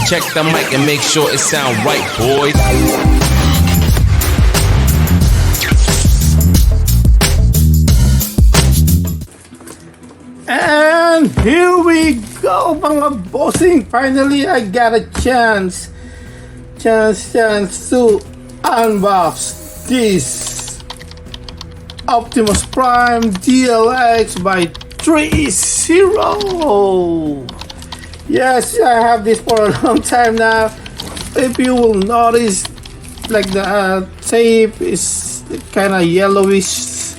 Check the mic and make sure it sound right, boys. And here we go, mga bossing. Finally, I got a chance to unbox this Optimus Prime DLX by Threezero. Yes, I have this for a long time now. If you will notice, like the tape is kind of yellowish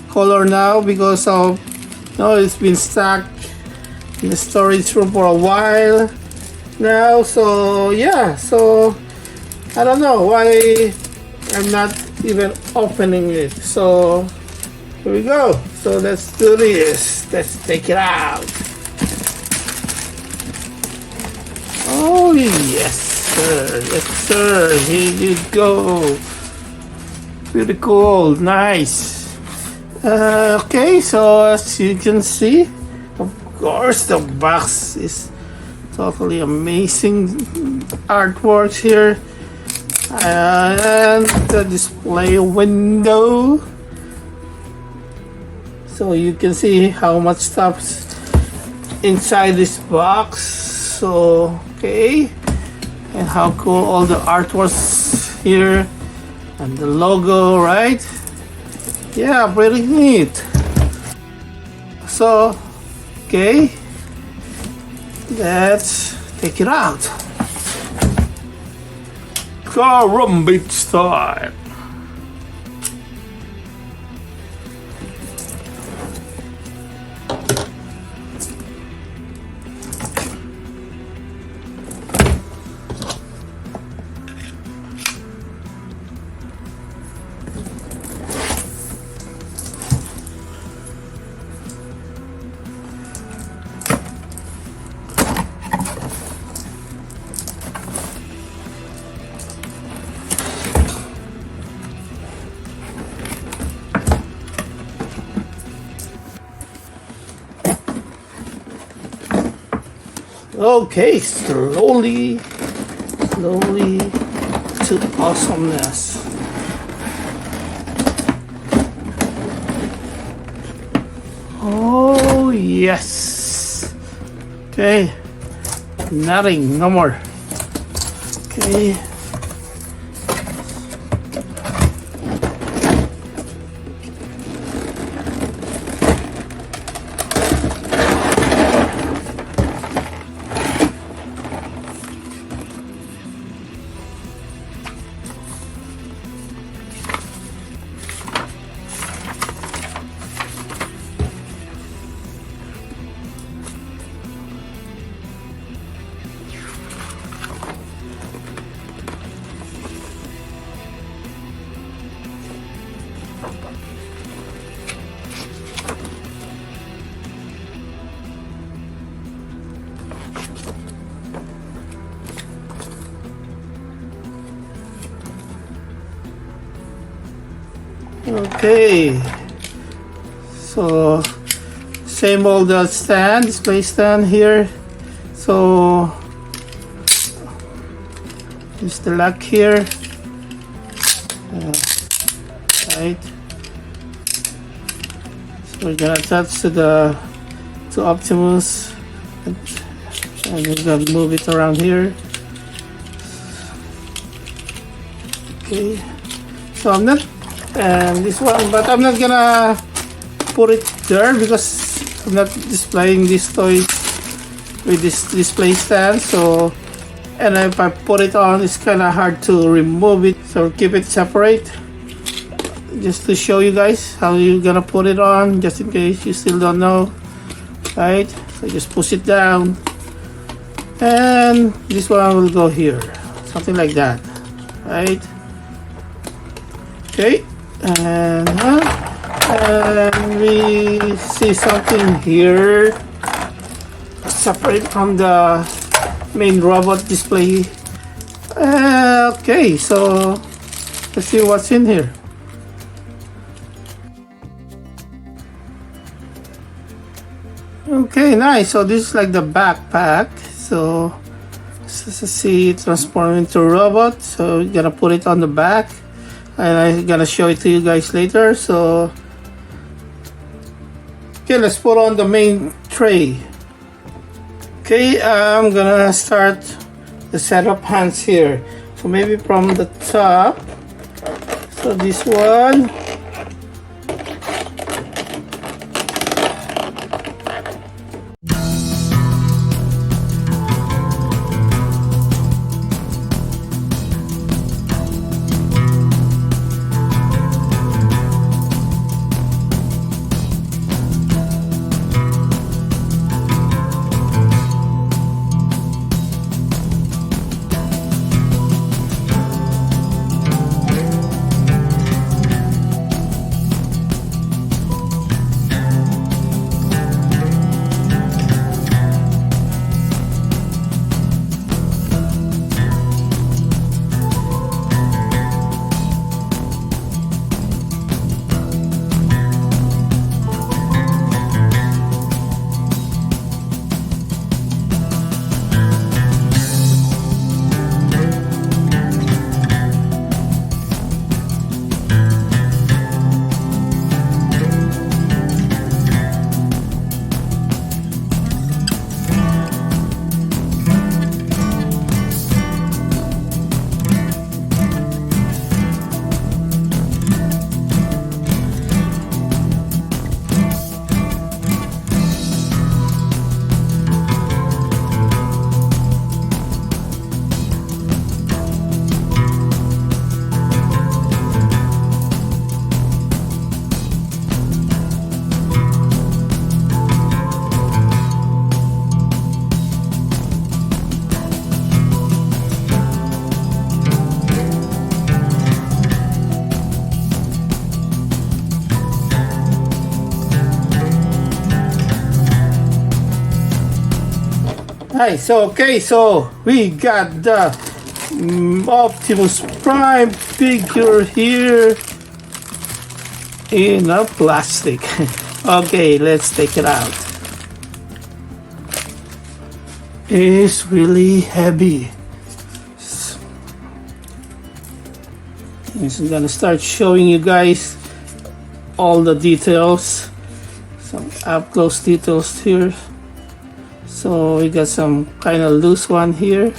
color now because of it's been stuck in the storage room for a while now. So yeah, so I don't know why I'm not even opening it. So here we go. So let's do this. Let's take it out. Oh yes sir, yes sir, here you go. Pretty cool, nice. Okay, so as you can see, of course the box is totally amazing artworks here, and the display window, so you can see how much stuff's inside this box. So okay, and how cool all the artworks here and the logo, right? Yeah, pretty neat. So okay, let's take it out. Karambit style. Okay, slowly to awesomeness. Oh yes. Okay, nothing, no more. Okay. Okay, so same old stand, display stand here. So just the lock here, right? So we're gonna attach to Optimus, and we're gonna move it around here. Okay, so I'm not. And this one, but I'm not gonna put it there because I'm not displaying this toy with this display stand. So, and if I put it on, it's kind of hard to remove it. So keep it separate, just to show you guys how you're gonna put it on, just in case you still don't know, right? So just push it down, and this one will go here, something like that, right? Okay. And we see something here separate from the main robot display. Okay, so let's see what's in here. Okay, nice. So this is like the backpack. So see it transform into a robot. So we're gonna put it on the back, and I'm gonna show it to you guys later. So okay, let's put on the main tray. Okay, I'm gonna start the setup hands here. So maybe from the top. So this one. Hi, so we got the Optimus Prime figure here in a plastic. Okay, let's take it out. It's really heavy. I'm gonna start showing you guys all the details, some up close details here. So we got some kind of loose one here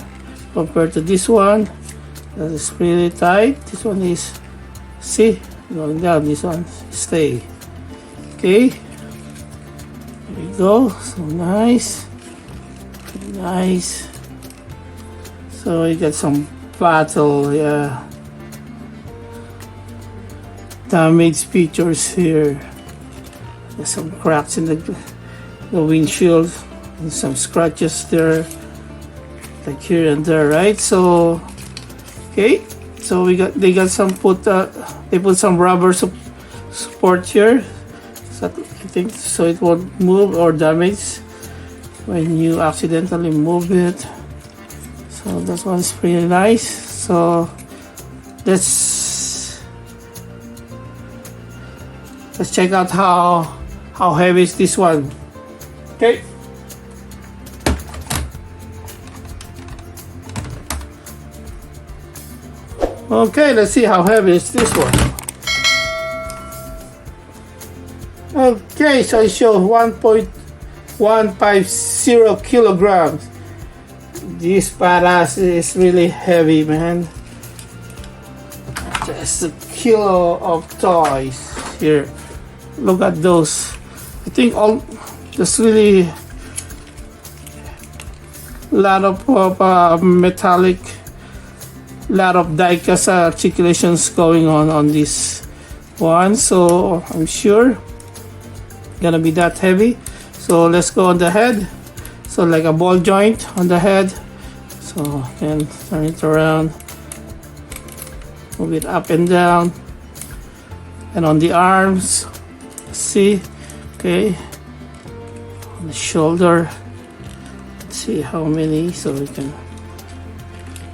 compared to this one. That is pretty tight. This one is, see, going down. This one stay. Okay, there we go. So nice, nice. So we got some battle, yeah, damage features here. There's some cracks in the windshield. And some scratches there, like here and there, right? So okay, so they got some they put some rubber support here, so I think so it won't move or damage when you accidentally move it. So that one's pretty nice. So let's check out how heavy is this one. Okay. Okay, let's see how heavy is this one. Okay, so it shows 1.150 kilograms. This badass is really heavy, man. Just a kilo of toys here. Look at those. I think there's really a lot of metallic, lot of die-cast articulations going on this one, so I'm sure gonna be that heavy. So let's go on the head. So like a ball joint on the head. So then turn it around, move it up and down, and on the arms, see, okay, on the shoulder, let's see how many, so we can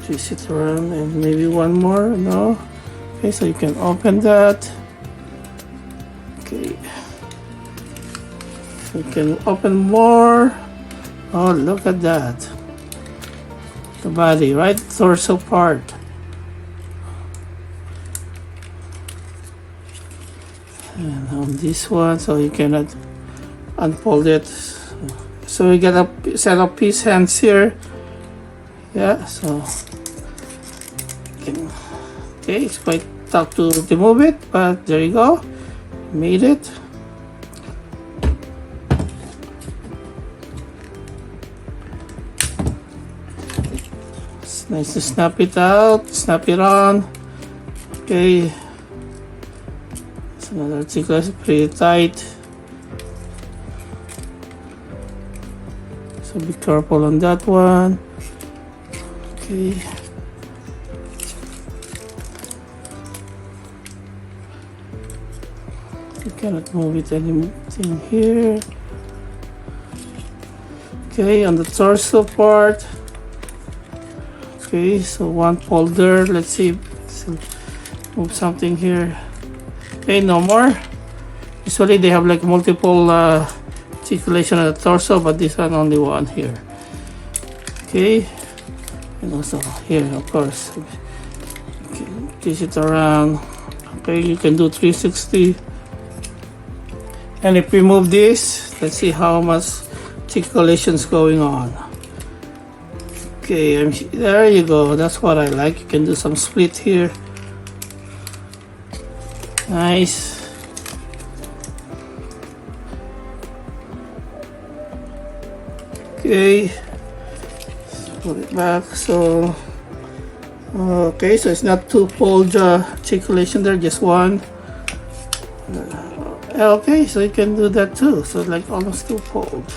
twist it around, and maybe one more. No, okay, so you can open that. Okay, so you can open more. Oh, look at that. the body, right? Torso part. And on this one, so you cannot unfold it. So we get a set of piece hands here. Yeah, so okay, it's quite tough to remove it, but there you go, made it. It's nice to snap it out, snap it on. Okay, it's another articulation, pretty tight. So be careful on that one. Okay. You cannot move it anything here. Okay, on the torso part. Okay, so one folder. Let's see. Move something here. Okay, no more. Usually they have like multiple articulation on the torso, but this one only one here. Okay. And also here, of course, okay, twist it around. Okay, you can do 360. And if we move this, let's see how much articulation is going on. Okay, there you go. That's what I like. You can do some split here. Nice. Okay. Put it back. So okay, so it's not two-fold articulation there, just one. Okay, so you can do that too, so like almost two-fold.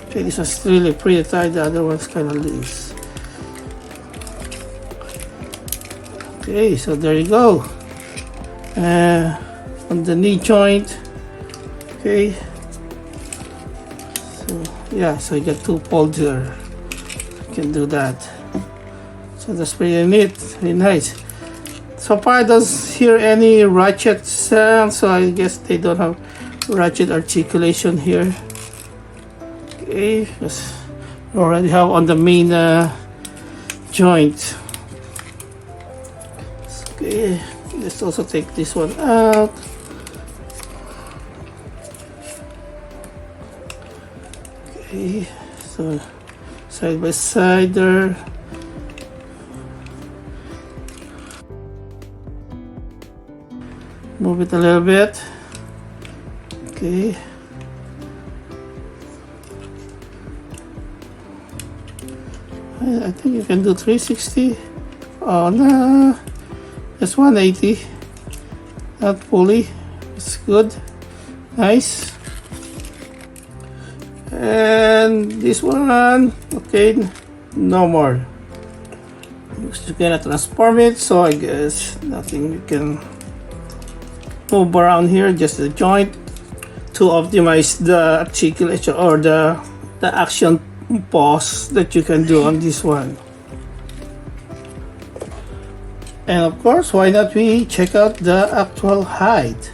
Okay, this was really pretty tight, the other one's kind of loose. Okay, so there you go. On the knee joint. Okay. Yeah, so you get two folds here. You can do that. So that's pretty neat, very nice. So far I don't hear any ratchet sound, so I guess they don't have ratchet articulation here. Okay, because we already have on the main joint. Okay, let's also take this one out. Okay, so side by side there. Move it a little bit. Okay. I think you can do 360. Oh no, it's 180. Not fully. It's good. Nice. And this one, okay, no more. You cannot transform it, so I guess nothing you can move around here, just the joint to optimize the articulation or the action pause that you can do on this one. And of course, why not we check out the actual height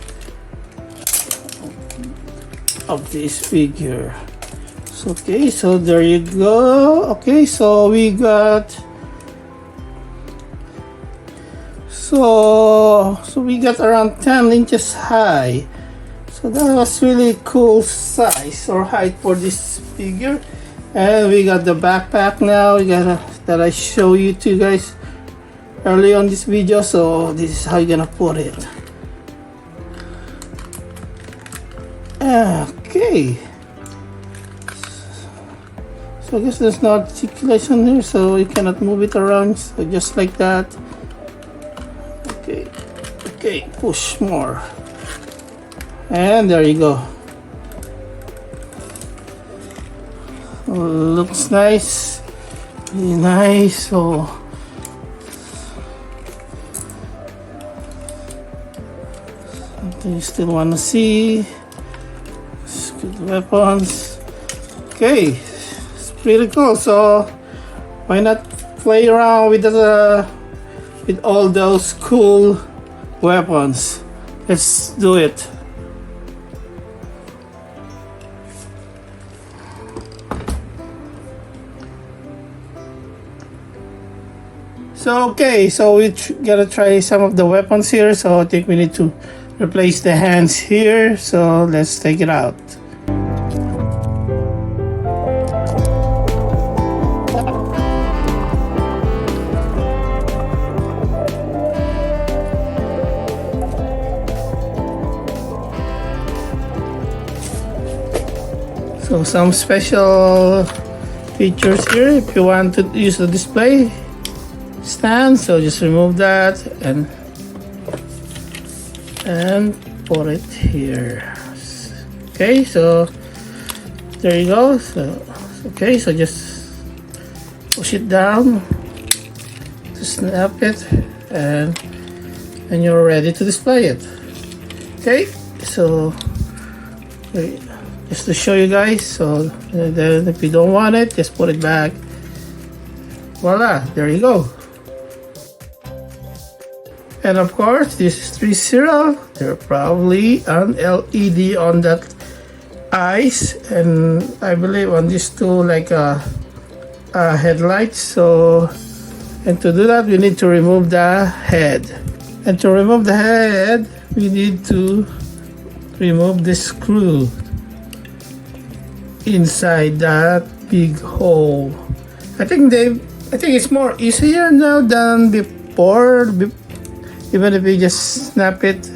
of this figure. So, okay, so there you go. Okay, so we got so we got around 10 inches high. So that was really cool size or height for this figure. And we got the backpack now. We got that I show you to you guys early on this video. So this is how you're gonna put it. Okay. So I guess there's no articulation here, so you cannot move it around. So just like that. Okay. Okay. Push more. And there you go. Looks nice. Really nice. So something you still want to see. Good weapons. Okay, it's pretty cool. So why not play around with all those cool weapons? Let's do it. So okay, so we gotta try some of the weapons here. So I think we need to replace the hands here. So let's take it out. So some special features here if you want to use the display stand. So just remove that and put it here. Okay, so there you go. So okay, so just push it down to snap it, and you're ready to display it. Okay, so just to show you guys. So then if you don't want it, just put it back. Voila, there you go. And of course, this is Threezero. There are probably an LED on that eyes, and I believe on these two like a headlights. So, and to do that, we need to remove the head. And to remove the head, we need to remove the screw inside that big hole. I think it's more easier now than before. Even if you just snap it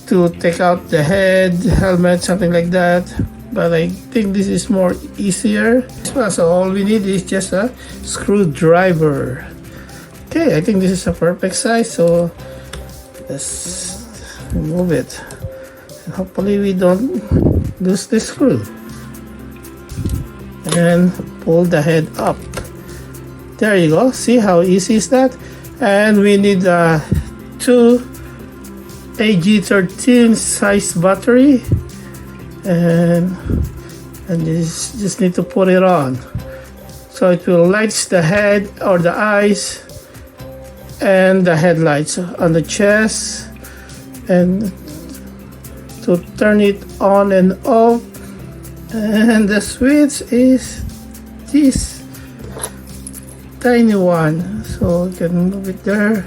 to take out the head, helmet, something like that. But I think this is more easier. So all we need is just a screwdriver. Okay, I think this is a perfect size. So let's remove it. And hopefully we don't lose the screw. And pull the head up. There you go. See how easy is that? And we need two AG13 size battery, and this just need to put it on, so it will light the head or the eyes and the headlights on the chest, and to turn it on and off. And the switch is this tiny one, so you can move it there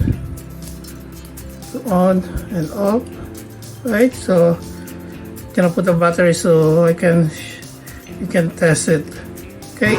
to on and off, right? So I'm gonna put the battery so you can test it. Okay.